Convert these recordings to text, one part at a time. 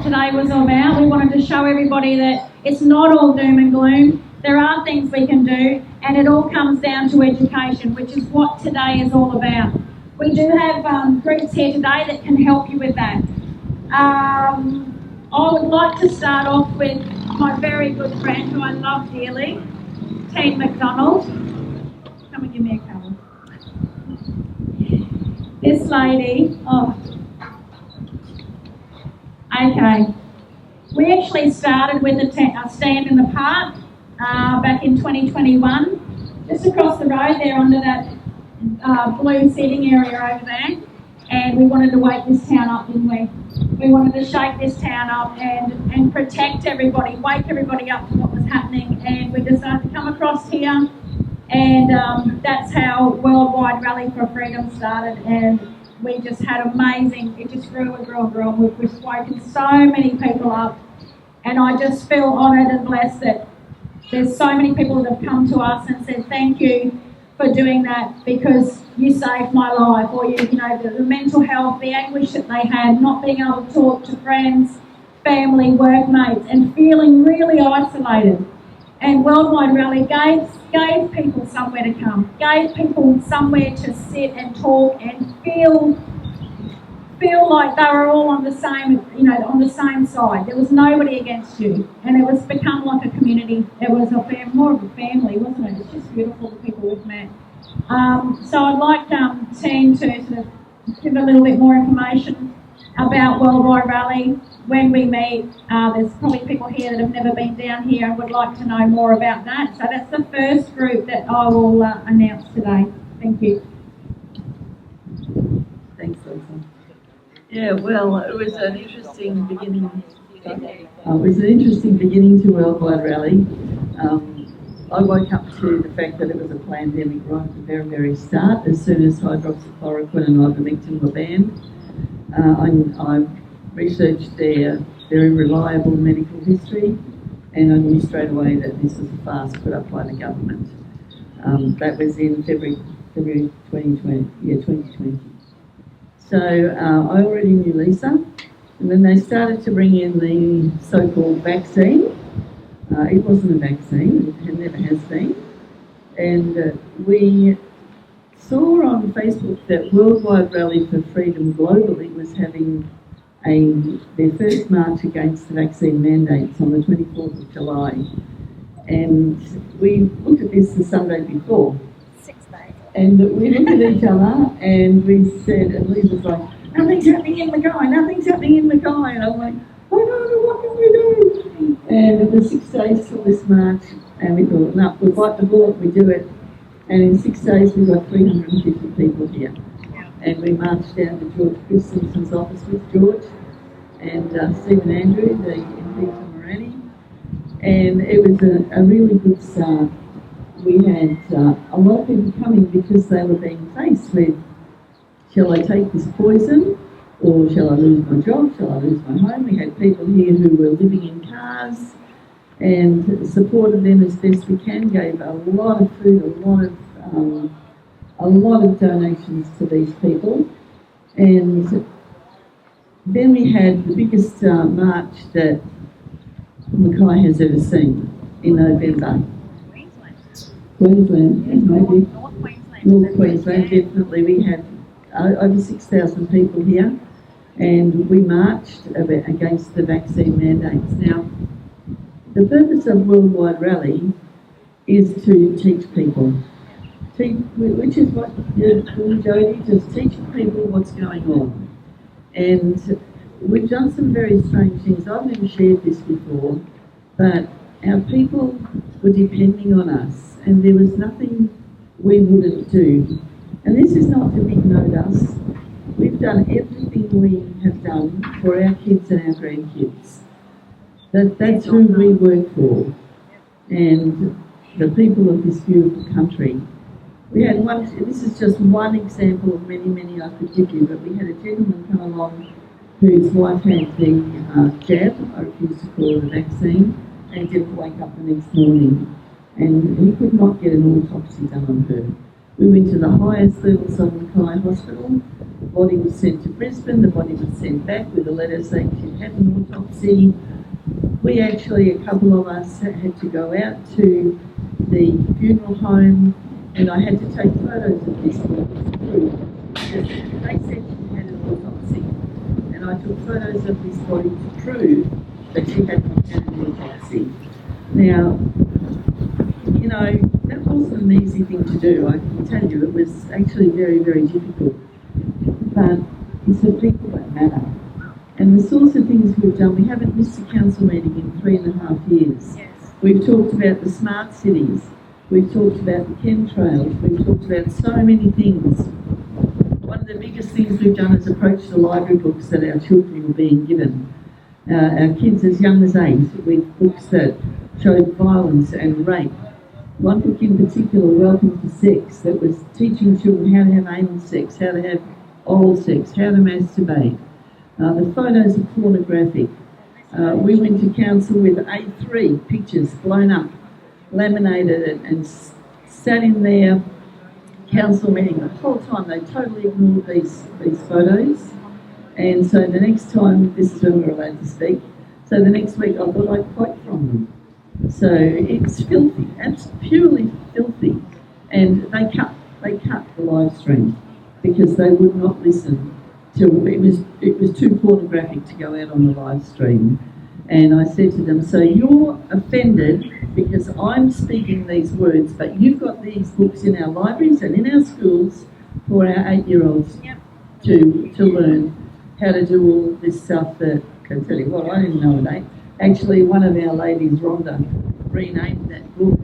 today was all about. We wanted to show everybody that it's not all doom and gloom. There are things we can do, and it all comes down to education, which is what today is all about. We do have groups here today that can help you with that. I would like to start off with my very good friend who I love dearly, Teen McDonald. Come and give me a cuddle. This lady, okay. We actually started with a stand in the park back in 2021, just across the road there under that blue seating area over there, and we wanted to wake this town up, didn't we? We wanted to shake this town up and protect everybody, wake everybody up to what was happening, and we decided to come across here, and that's how Worldwide Rally for Freedom started, and we just had amazing, it just grew and grew and grew, and we've woken so many people up, and I just feel honoured and blessed that there's so many people that have come to us and said thank you for doing that because you saved my life, or you know, the mental health, the anguish that they had, not being able to talk to friends, family, workmates, and feeling really isolated. And Worldwide Rally gave people somewhere to come, gave people somewhere to sit and talk and feel like they were all on the same, you know, on the same side. There was nobody against you, and it was become like a community. It was more of a family, wasn't it? It's just beautiful, the people we've met. So I'd like Teen to sort of give a little bit more information about Worldwide Rally. When we meet, there's probably people here that have never been down here and would like to know more about that. So that's the first group that I will announce today. Thank you. Thanks, Lisa. Yeah, well, it was an interesting beginning. To Worldwide Rally. I woke up to the fact that it was a pandemic right at the very, very start. As soon as hydroxychloroquine and ivermectin were banned, I researched their very reliable medical history, and I knew straight away that this was a farce put up by the government. That was in February 2020. So I already knew Lisa, and then they started to bring in the so-called vaccine. It wasn't a vaccine, it never has been. And we saw on Facebook that Worldwide Rally for Freedom globally was having their first march against the vaccine mandates on the 24th of July. And we looked at this the Sunday before. 6 days. And we looked at each other and we said, and Liz was like, nothing's happening in Mackay, nothing's happening in Mackay. And I'm like, I don't know, what can we do? And it was 6 days till this march, and we thought, no, we'll bite the bullet, we do it. And in 6 days we got 350 people here. And we marched down to George Chris Simpson's office with George and Stephen Andrew, the MP from Morani. And it was a really good start. We had a lot of people coming because they were being faced with, shall I take this poison, or shall I lose my job, shall I lose my home? We had people here who were living in cars and supported them as best we can, gave a lot of food, a lot of donations to these people. And then we had the biggest march that Mackay has ever seen in November. Queensland, maybe. North Queensland, definitely. We had over 6,000 people here, and we marched against the vaccine mandates. Now, the purpose of Worldwide Rally is to teach people, which is what you're doing, Jodie, just teaching people what's going on. And we've done some very strange things. I've never shared this before, but our people were depending on us, and there was nothing we wouldn't do. And this is not to big note us. We've done everything we have done for our kids and our grandkids. That's who we work for, and the people of this beautiful country. We had one, this is just one example of many, many I could give you, but we had a gentleman come along whose wife had the jab, I refuse to call it a vaccine, and didn't wake up the next morning. And he could not get an autopsy done on her. We went to the highest levels of Mackay Hospital. The body was sent to Brisbane. The body was sent back with a letter saying she'd had an autopsy. We actually, a couple of us, had to go out to the funeral home, and I had to take photos of this body to prove, because they said she had an autopsy, and I took photos of this body to prove that she had not had an autopsy. Now, you know, that wasn't an easy thing to do, I can tell you. It was actually very, very difficult. But it's the people that matter. And the sorts of things we've done, we haven't missed a council meeting in 3.5 years. Yes. We've talked about the smart cities. We've talked about the chemtrails. We've talked about so many things. One of the biggest things we've done is approach the library books that our children were being given. Our kids as young as 8, with books that showed violence and rape. One book in particular, Welcome to Sex, that was teaching children how to have anal sex, how to have oral sex, how to masturbate. The photos are pornographic. We went to council with A3 pictures blown up, laminated and sat in their council meeting the whole time. They totally ignored these photos. And so the next time, this is when we're allowed to speak, so the next week I thought I'd quote from them. So it's filthy, it's purely filthy. And they cut the live stream because they would not listen to it was too pornographic to go out on the live stream. And I said to them, so you're offended because I'm speaking these words, but you've got these books in our libraries and in our schools for our 8-year-olds to learn how to do all this stuff that, I can tell you what, I didn't know it. Actually, one of our ladies, Rhonda, renamed that book,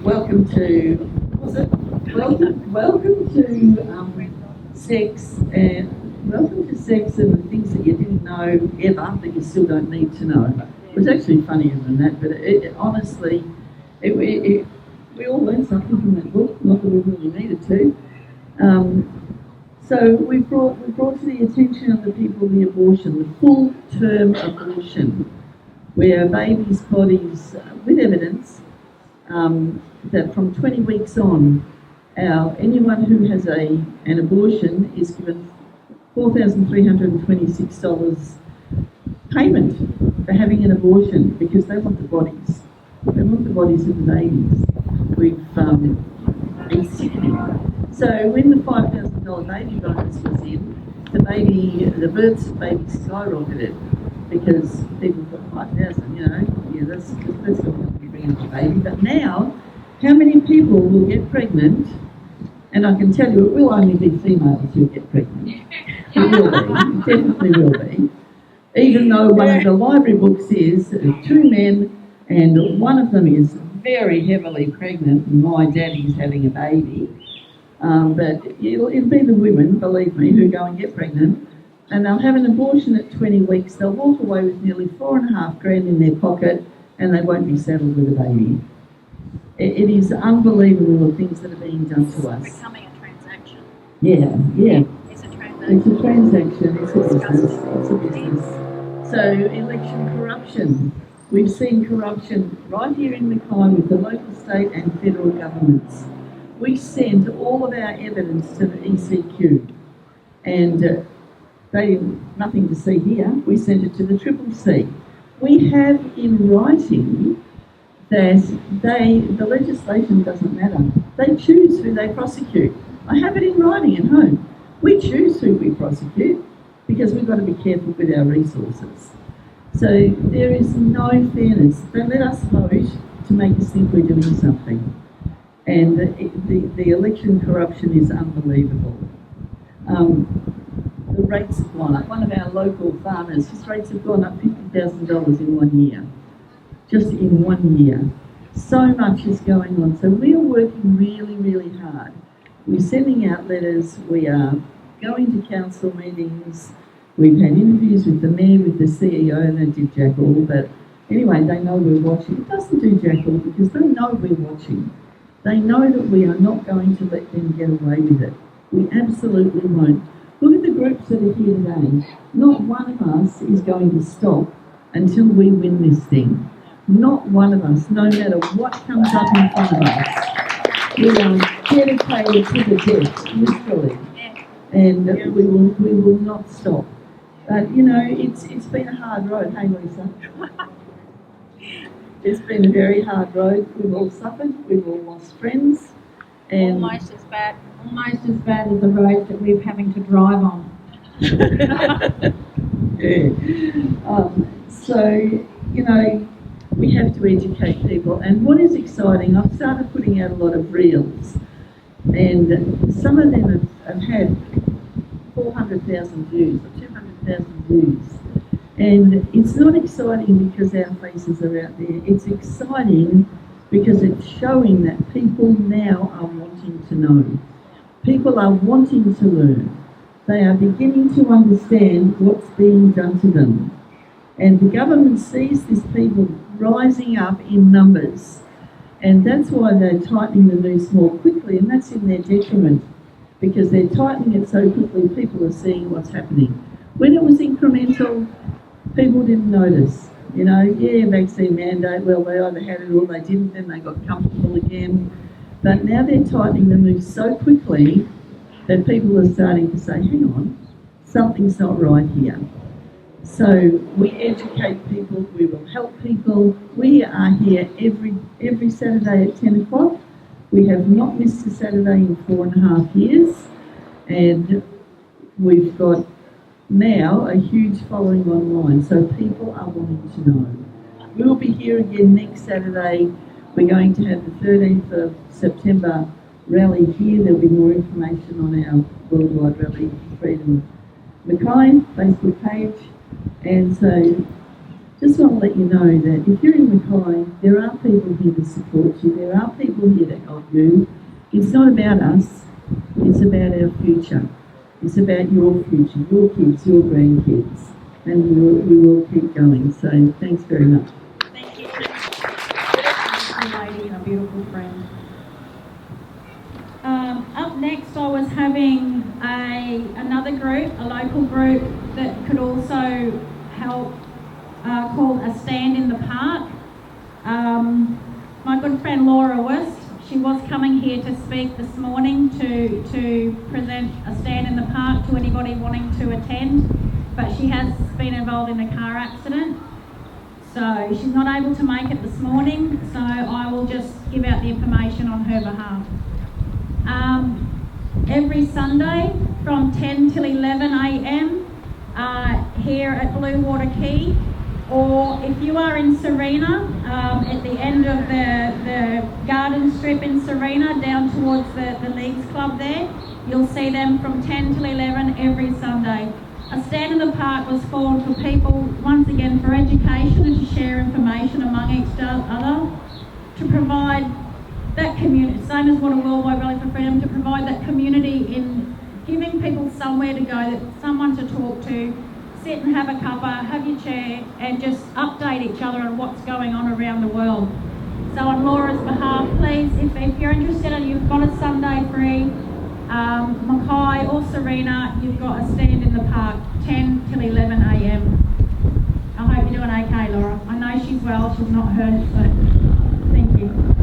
Welcome to, was it? Welcome to Sex, and Welcome to Sex and the things that you didn't know ever that you still don't need to know. It was actually funnier than that, but honestly, we all learned something from that book, not that we really needed to. So we brought to the attention of the people the abortion, the full-term abortion, where babies' bodies, with evidence, that from 20 weeks on, anyone who has an abortion is given $4,326 payment for having an abortion because they want the bodies. They want the bodies of the babies. It's sickening. So when the $5,000 baby bonus was in, the births of babies skyrocketed because people thought, 5,000, that's not going to be bringing up a baby. But now, how many people will get pregnant? And I can tell you, it will only be females who get pregnant. It will be, it definitely will be. Even though one of the library books is 2 men and one of them is very heavily pregnant, and my daddy's having a baby. But it'll be the women, believe me, who go and get pregnant, and they'll have an abortion at 20 weeks. They'll walk away with nearly $4,500 in their pocket, and they won't be saddled with a baby. It is unbelievable the things that are being done to us. It's becoming a transaction. Yeah. It's a transaction. It's a transaction. It's a business. It's a business. So election corruption. We've seen corruption right here in Mackay with the local, state, and federal governments. We sent all of our evidence to the ECQ, and they nothing to see here. We sent it to the CCC. We have in writing that the legislation doesn't matter. They choose who they prosecute. I have it in writing at home. We choose who we prosecute because we've got to be careful with our resources. So there is no fairness. They let us vote to make us think we're doing something. And the election corruption is unbelievable. The rates have gone up. One of our local farmers, his rates have gone up $50,000 in 1 year. Just in 1 year. So much is going on. So we are working really, really hard. We're sending out letters. We are going to council meetings. We've had interviews with the mayor, with the CEO, they did jack all, but anyway, they know we're watching. It doesn't do jack all because they know we're watching. They know that we are not going to let them get away with it. We absolutely won't. Look at the groups that are here today. Not one of us is going to stop until we win this thing. Not one of us, no matter what comes up in front of us. We are dedicated to the death, literally. And we will not stop. But you know, it's been a hard road, hey Lisa? It's been a very hard road. We've all suffered, we've all lost friends. And almost as bad as the roads that we're having to drive on. yeah. So, you know, we have to educate people. And what is exciting, I've started putting out a lot of reels, and some of them have had 400,000 views or 200,000 views. And it's not exciting because our faces are out there. It's exciting because it's showing that people now are wanting to know. People are wanting to learn. They are beginning to understand what's being done to them. And the government sees these people rising up in numbers. And that's why they're tightening the noose more quickly, and that's in their detriment. Because they're tightening it so quickly, people are seeing what's happening. When it was incremental, people didn't notice. You know, yeah, vaccine mandate, well, they either had it or they didn't, then they got comfortable again. But now they're tightening the noose so quickly that people are starting to say, hang on, something's not right here. So we educate people, we will help people. We are here every Saturday at 10 o'clock. We have not missed a Saturday in 4.5 years, and we've got now a huge following online, so people are wanting to know. We'll be here again next Saturday. We're going to have the 13th of September rally here. There'll be more information on our worldwide rally Freedom Mackay Facebook page. And so just want to let you know that if you're in Mackay, there are people here to support you. There are people here to help you. It's not about us. It's about our future. It's about your future, your kids, your grandkids. And we will keep going. So thanks very much. Thank you. Beautiful lady and a beautiful friend. Up next, I was having another group, a local group that could also help, called A Stand in the Park. My good friend Laura West, she was coming here to speak this morning to present A Stand in the Park to anybody wanting to attend, but she has been involved in a car accident, so she's not able to make it this morning, so I will just give out the information on her behalf. Every Sunday from 10 till 11 a.m. Here at Blue Water Quay, or if you are in Serena, at the end of the garden strip in Serena, down towards the Leagues Club there, you'll see them from 10 till 11 every Sunday. A Stand in the Park was formed for people, once again, for education and to share information among each other, to provide that community, same as what a worldwide rally for freedom, to provide that community in giving people somewhere to go, someone to talk to, sit and have a cuppa, have your chair, and just update each other on what's going on around the world. So on Laura's behalf, please, if you're interested and you've got a Sunday free, Mackay or Serena, you've got A Stand in the Park, 10 till 11 a.m. I hope you're doing okay, Laura. I know she's well, she's not hurt, so thank you.